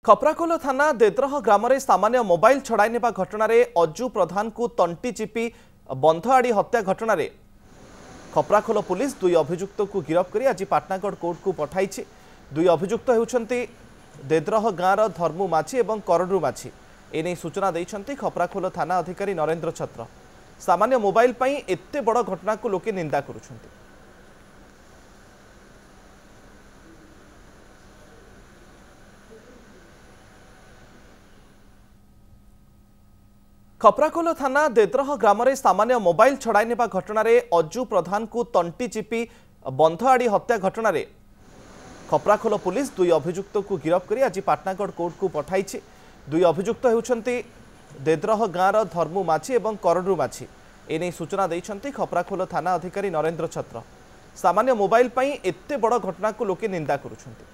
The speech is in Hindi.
खपराखोल थाना देद्रह ग्राम में सामान्य मोबाइल छड़ाई नेबा घटना रे अज्जू प्रधान को तंटी चिपी बंध आड़ी हत्या घटना रे खपराखोल पुलिस दुई अभियुक्त को गिरफ्त कर आज पाटनागढ़ कोर्ट को पठाई। दुई अभियुक्त होउछंती देद्रह गाँव धर्मु माछी और करडू माछी। एने सूचना देइछंती खपराखोल थाना अधिकारी नरेंद्र छत्र। सामान्य मोबाइल पई एत्ते बड़ घटना को लोके निंदा करुछंती। खपराखोल थाना देद्रह ग्राम में सामान्य मोबाइल छड़ाई नेबा घटना रे अज्जू प्रधान को तंटी चिपी बंध आड़ी हत्या घटना रे खपराखोल पुलिस दुई अभियुक्त को गिरफ्त कर आज पाटनागढ़ कोर्ट को पठाई। दुई अभियुक्त होउछंती देद्रह गाँव धर्मु माछी और करडू माछी। एने सूचना देइछंती खपराखोल थाना अधिकारी नरेंद्र छत्र। सामान्य मोबाइल पई एत्ते बड़ घटना को लोके निंदा करुछंती।